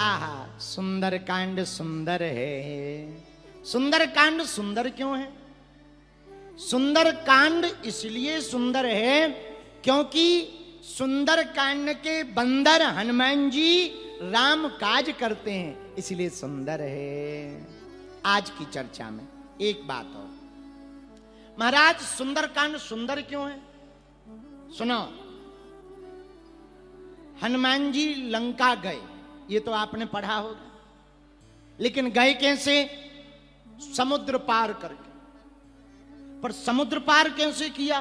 आहा, सुंदर कांड सुंदर है। सुंदर कांड सुंदर क्यों है? सुंदर कांड इसलिए सुंदर है क्योंकि सुंदर कांड के बंदर हनुमान जी राम काज करते हैं, इसलिए सुंदर है। आज की चर्चा में एक बात और, महाराज सुंदर कांड सुंदर क्यों है? सुनो, हनुमान जी लंका गए, ये तो आपने पढ़ा होगा, लेकिन गए कैसे? समुद्र पार करके। पर समुद्र पार कैसे किया?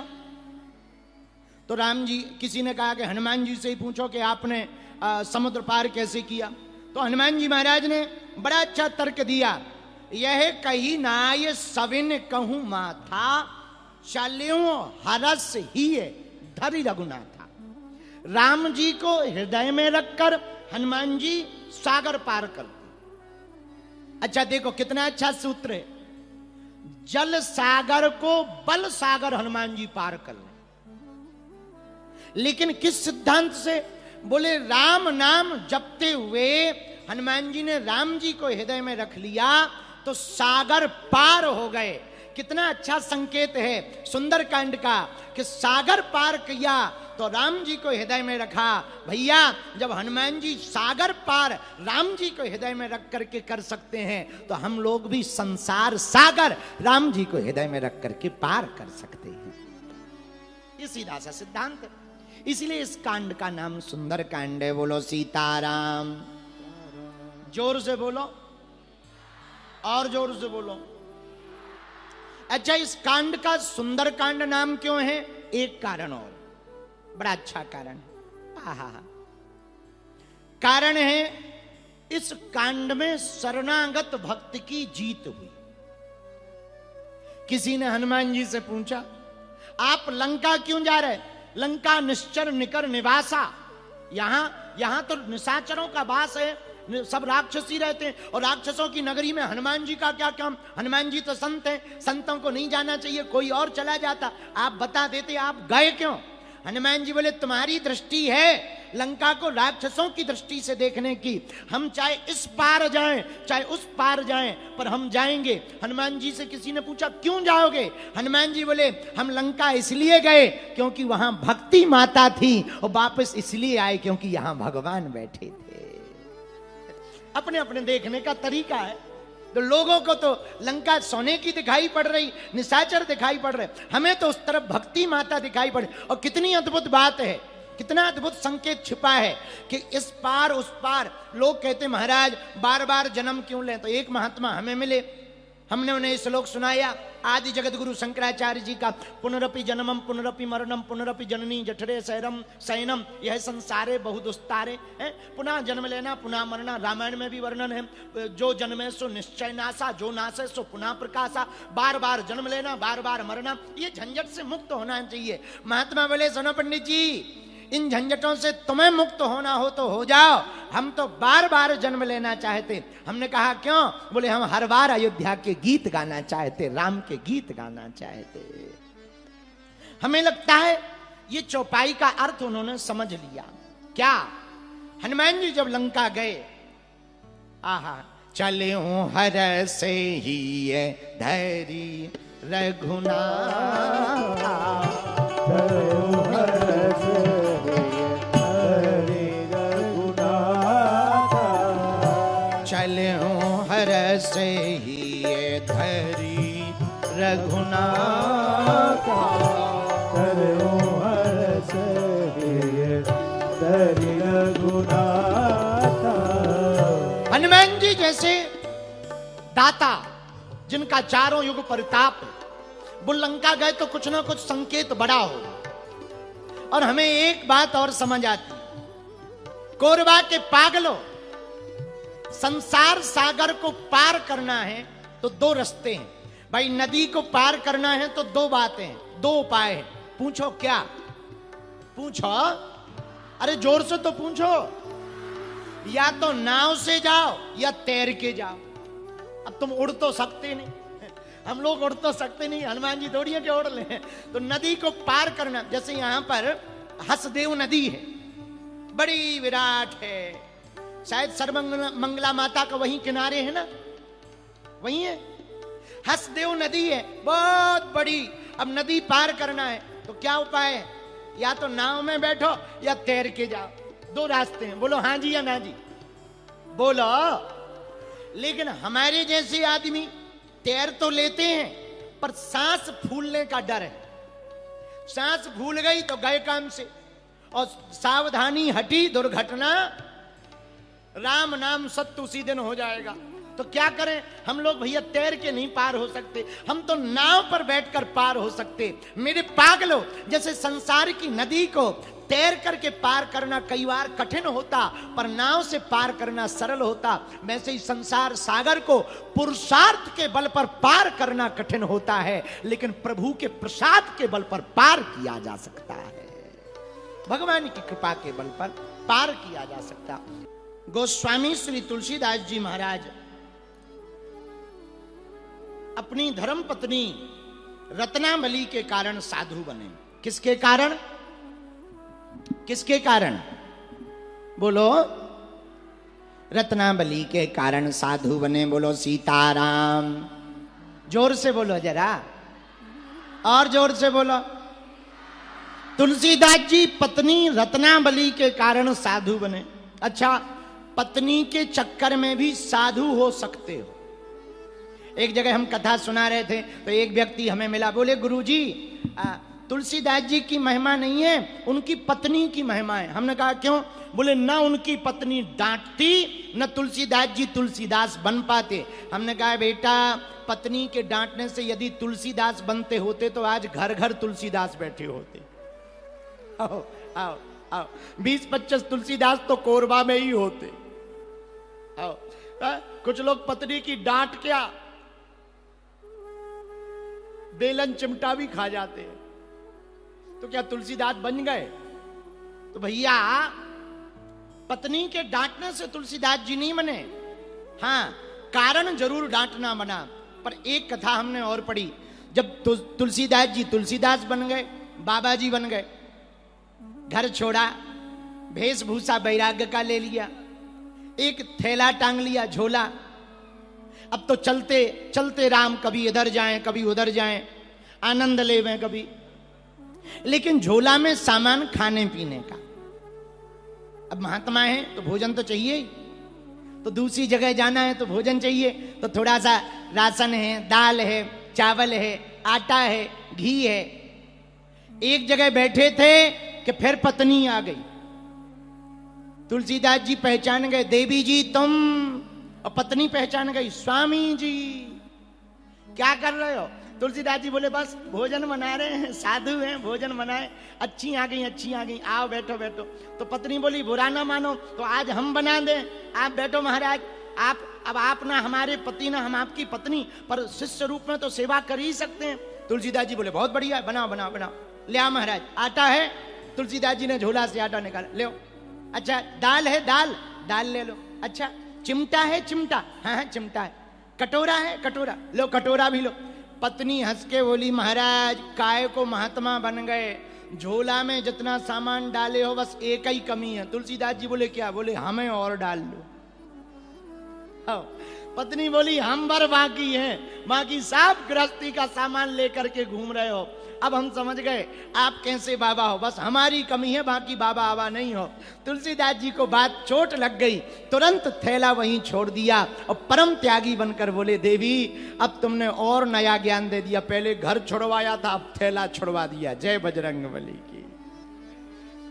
तो राम जी, किसी ने कहा कि हनुमान जी से ही पूछो कि आपने समुद्र पार कैसे किया। तो हनुमान जी महाराज ने बड़ा अच्छा तर्क दिया, यह कही नाय सविन कहूं माथा, चल्यों हरस ही धरि रघुनाथा। राम जी को हृदय में रखकर हनुमान जी सागर पार करते। अच्छा देखो कितना अच्छा सूत्र है, जल सागर को बल सागर हनुमान जी पार कर ले। लेकिन किस सिद्धांत से? बोले राम नाम जपते हुए हनुमान जी ने राम जी को हृदय में रख लिया तो सागर पार हो गए। कितना अच्छा संकेत है सुंदरकांड का कि सागर पार किया तो राम जी को हृदय में रखा। भैया जब हनुमान जी सागर पार राम जी को हृदय में रख करके कर सकते हैं तो हम लोग भी संसार सागर राम जी को हृदय में रख करके पार कर सकते हैं। ये सीधा सा सिद्धांत है, इसलिए इस कांड का नाम सुंदर कांड है। बोलो सीताराम, जोर से बोलो और जोर से बोलो। अच्छा, इस कांड का सुंदर कांड नाम क्यों है? एक कारण और, बड़ा अच्छा कारण है। आहा, कारण है इस कांड में शरणागत भक्त की जीत हुई। किसी ने हनुमान जी से पूछा, आप लंका क्यों जा रहे? लंका निश्चर निकर निवासा, यहां तो निशाचरों का वास है, सब राक्षसी रहते हैं, और राक्षसों की नगरी में हनुमान जी का क्या काम? हनुमान जी तो संत हैं, संतों को नहीं जाना चाहिए, कोई और चला जाता। आप बता देते, आप गए क्यों? हनुमान जी बोले, तुम्हारी दृष्टि है लंका को राक्षसों की दृष्टि से देखने की, हम चाहे इस पार जाएं चाहे उस पार जाएं पर हम जाएंगे। हनुमान जी से किसी ने पूछा, क्यों जाओगे? हनुमान जी बोले, हम लंका इसलिए गए क्योंकि वहां भक्ति माता थी, और वापस इसलिए आए क्योंकि यहां भगवान बैठे थे। अपने अपने देखने का तरीका है। तो लोगों को तो लंका सोने की दिखाई पड़ रही, निशाचर दिखाई पड़ रहे, हमें तो उस तरफ भक्ति माता दिखाई पड़। और कितनी अद्भुत बात है, कितना अद्भुत संकेत छिपा है कि इस पार उस पार। लोग कहते महाराज बार बार जन्म क्यों लें? तो एक महात्मा हमें मिले, हमने उन्हें श्लोक सुनाया आदि जगत गुरु शंकराचार्य जी का, पुनरपि जन्मम पुनरपि मरणम पुनरपि जननी जठरे शैरम शयनम यह संसारे बहुदुस्तारे है। पुनः जन्म लेना पुनः मरना, रामायण में भी वर्णन है, जो जन्मे सो निश्चय नासा, जो नासे सो पुनः प्रकाशा। बार बार जन्म लेना, बार बार मरना, ये झंझट से मुक्त होना चाहिए। महात्मा बोले, सुनो पंडित जी, इन झंझटों से तुम्हें मुक्त होना हो तो हो जाओ, हम तो बार बार जन्म लेना चाहते। हमने कहा क्यों? बोले, हम हर बार अयोध्या के गीत गाना चाहते, राम के गीत गाना चाहते। हमें लगता है ये चौपाई का अर्थ उन्होंने समझ लिया। क्या? हनुमान जी जब लंका गए, आहा, चले हर से ही धैर्य रघुनाथ, से ही धरी रघुनाथ, हनुमान जी जैसे दाता जिनका चारों युग परिताप, वो लंका गए तो कुछ ना कुछ संकेत बड़ा हो। और हमें एक बात और समझ आती, कोरबा के पागलों, संसार सागर को पार करना है तो दो रास्ते हैं भाई। नदी को पार करना है तो दो बातें हैं, दो उपाय हैं। पूछो क्या? पूछो, अरे जोर से तो पूछो। या तो नाव से जाओ या तैर के जाओ। अब तुम उड़ तो सकते नहीं, हम लोग उड़ तो सकते नहीं, हनुमान जी थोड़ी है कि उड़ ले। तो नदी को पार करना, जैसे यहां पर हसदेव नदी है, बड़ी विराट है, शायद सर्वमंगला माता का वहीं किनारे है ना, वहीं है। हसदेव नदी है बहुत बड़ी। अब नदी पार करना है तो क्या उपाय है? या तो नाव में बैठो या तैर के जाओ, दो रास्ते हैं। बोलो हाँ जी या ना जी, बोलो। लेकिन हमारे जैसे आदमी तैर तो लेते हैं पर सांस फूलने का डर है। सांस फूल गई तो गए काम से, और सावधानी हटी दुर्घटना, राम नाम सत्य उसी दिन हो जाएगा। तो क्या करें हम लोग भैया? तैर के नहीं पार हो सकते, हम तो नाव पर बैठकर पार हो सकते। मेरे पागलों, जैसे संसार की नदी को तैर करके पार करना कई बार कठिन होता, पर नाव से पार करना सरल होता, वैसे ही संसार सागर को पुरुषार्थ के बल पर पार करना कठिन होता है, लेकिन प्रभु के प्रसाद के बल पर पार किया जा सकता है। भगवान की कृपा के बल पर पार किया जा सकता। गोस्वामी श्री तुलसीदास जी महाराज अपनी धर्म पत्नी रत्नावली के कारण साधु बने। किसके कारण? किसके कारण? बोलो। रत्नावली के कारण साधु बने। बोलो सीताराम। जोर से बोलो जरा, और जोर से बोलो। तुलसीदास जी पत्नी रत्नावली के कारण साधु बने। अच्छा, पत्नी के चक्कर में भी साधु हो सकते हो। एक जगह हम कथा सुना रहे थे तो एक व्यक्ति हमें मिला, बोले गुरुजी तुलसीदास जी की महिमा नहीं है, उनकी पत्नी की महिमा है। हमने कहा क्यों? बोले ना उनकी पत्नी डांटती न तुलसीदास जी तुलसीदास बन पाते। हमने कहा बेटा, पत्नी के डांटने से यदि तुलसीदास बनते होते तो आज घर घर तुलसीदास बैठे होते। आओ आओ आओ, 20-25 तुलसीदास तो कोरबा में ही होते। आओ, कुछ लोग पत्नी की डांट क्या बेलन चिमटा भी खा जाते हैं, तो क्या तुलसीदास बन गए? तो भैया पत्नी के डांटने से तुलसीदास जी नहीं बने। हाँ, कारण जरूर डांटना बना। पर एक कथा हमने और पढ़ी, जब तुलसीदास जी तुलसीदास बन गए, बाबा जी बन गए, घर छोड़ा, वेशभूषा वैराग्य का ले लिया, एक थैला टांग लिया, झोला। अब तो चलते चलते राम, कभी इधर जाएं कभी उधर जाएं, आनंद लेवें कभी, लेकिन झोला में सामान खाने पीने का। अब महात्मा है तो भोजन तो चाहिए ही, तो दूसरी जगह जाना है तो भोजन चाहिए, तो थोड़ा सा राशन है, दाल है, चावल है, आटा है, घी है। एक जगह बैठे थे कि फिर पत्नी आ गई। तुलसीदास जी पहचान गए, देवी जी तुम, और पत्नी पहचान गई, स्वामी जी क्या कर रहे हो? तुलसीदास जी बोले बस भोजन बना रहे हैं, साधु हैं, भोजन बनाए। अच्छी आ गई, अच्छी आ गई, आओ बैठो बैठो। तो पत्नी बोली बुरा ना मानो तो आज हम बना दें, आप बैठो महाराज। आप ना हमारे पति ना हम आपकी पत्नी, पर शिष्य रूप में तो सेवा कर ही सकते हैं। तुलसीदास जी बोले बहुत बढ़िया, बनाओ बनाओ बनाओ। ले आओ महाराज, आटा है? तुलसीदास जी ने झोला से आटा निकाला, ले। अच्छा, दाल है? दाल ले लो। अच्छा, चिमटा है? चिमटा, हाँ चिमटा है। कटोरा है? कटोरा लो, कटोरा भी लो। पत्नी हंस के बोली महाराज काय को महात्मा बन गए, झोला में जितना सामान डाले हो बस एक ही कमी है। तुलसीदास जी बोले क्या? बोले हमें और डाल लो। पत्नी बोली हम भर बाकी हैं, बाकी सब गृहस्थी का सामान लेकर के घूम रहे हो। अब हम समझ गए आप कैसे बाबा हो, बस हमारी कमी है, बाकी बाबा आवा नहीं हो। तुलसीदास जी को बात चोट लग गई, तुरंत थैला वहीं छोड़ दिया और परम त्यागी बनकर बोले देवी अब तुमने और नया ज्ञान दे दिया, पहले घर छुड़वाया था अब थैला छुड़वा दिया। जय बजरंगबली की।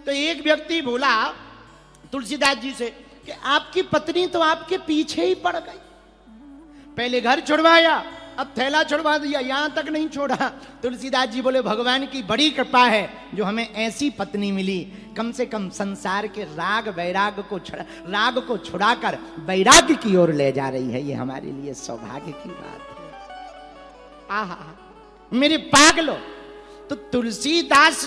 तो एक व्यक्ति बोला तुलसीदास जी से कि आपकी पत्नी तो आपके पीछे ही पड़ गई, पहले घर छुड़वाया अब थैला छुड़वा दिया, यहां तक नहीं छोड़ा। तुलसीदास जी बोले भगवान की बड़ी कृपा है जो हमें ऐसी पत्नी मिली, कम से कम संसार के राग को छुड़ाकर वैराग्य की ओर ले जा रही है, ये हमारे लिए सौभाग्य की बात है। आहा मेरे पागलो, तो तुलसीदास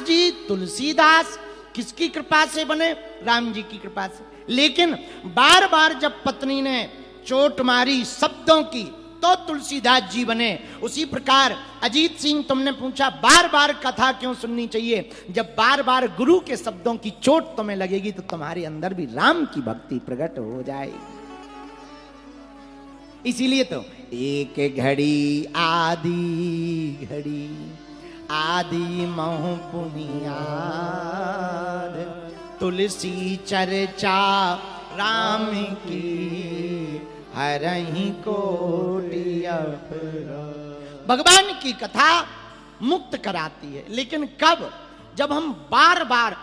किसकी कृपा से बने? राम जी की कृपा से। लेकिन बार बार जब पत्नी ने चोट मारी शब्दों की, तो तुलसीदास जी बने। उसी प्रकार अजीत सिंह, तुमने पूछा बार बार कथा क्यों सुननी चाहिए। जब बार बार गुरु के शब्दों की चोट तुम्हें लगेगी तो तुम्हारे अंदर भी राम की भक्ति प्रकट हो जाएगी। इसीलिए तो एक घड़ी आदि घड़ी आदि महु पुनियाद, तुलसी चर्चा राम की हरहि कोटि अपराध। भगवान की कथा मुक्त कराती है, लेकिन कब? जब हम बार बार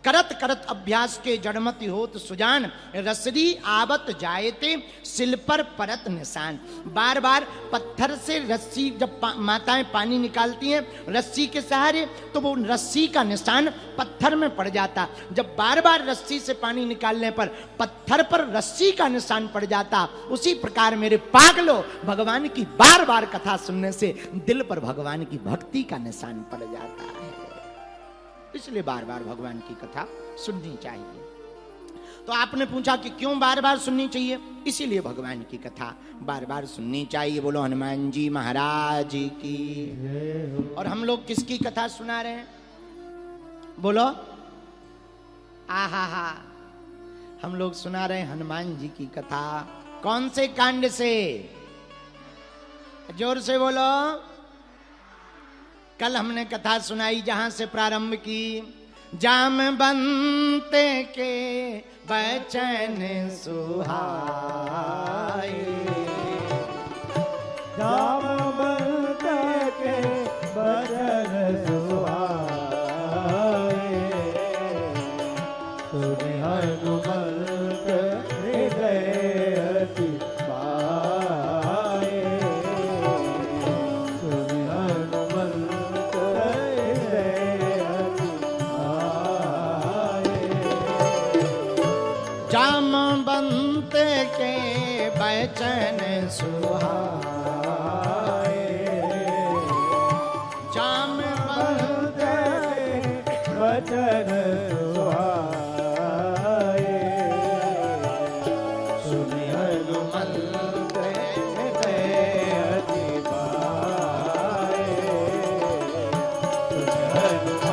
करत करत अभ्यास के जड़मति होत सुजान, रसरी आवत जायते सिल पर परत निशान। बार बार पत्थर से रस्सी जब माताएं पानी निकालती हैं रस्सी के सहारे, तो वो रस्सी का निशान पत्थर में पड़ जाता। जब बार बार रस्सी से पानी निकालने पर पत्थर पर रस्सी का निशान पड़ जाता, उसी प्रकार मेरे पागलो भगवान की बार बार कथा सुनने से दिल पर भगवान की भक्ति का निशान पड़ जाता है। इसलिए बार बार भगवान की कथा सुननी चाहिए। तो आपने पूछा कि क्यों बार बार सुननी चाहिए? इसीलिए भगवान की कथा बार बार सुननी चाहिए। बोलो हनुमान जी महाराज की। और हम लोग किसकी कथा सुना रहे हैं? बोलो आहा, हम लोग सुना रहे हैं हनुमान जी की कथा। कौन से कांड से? जोर से बोलो। कल हमने कथा सुनाई जहां से प्रारंभ की, जामवंत के बचन सुहाए, जामवंत के बचन सुहाए, सुनि हनुमंत हृदय अति पाए, सुनि हनुमंत हृदय अति पाए। जामवंत के बचन सुहाए, जामवंत के बचन सुहाए, सुनि हनुमंत हृदय अति पाए, सुनि हनुमंत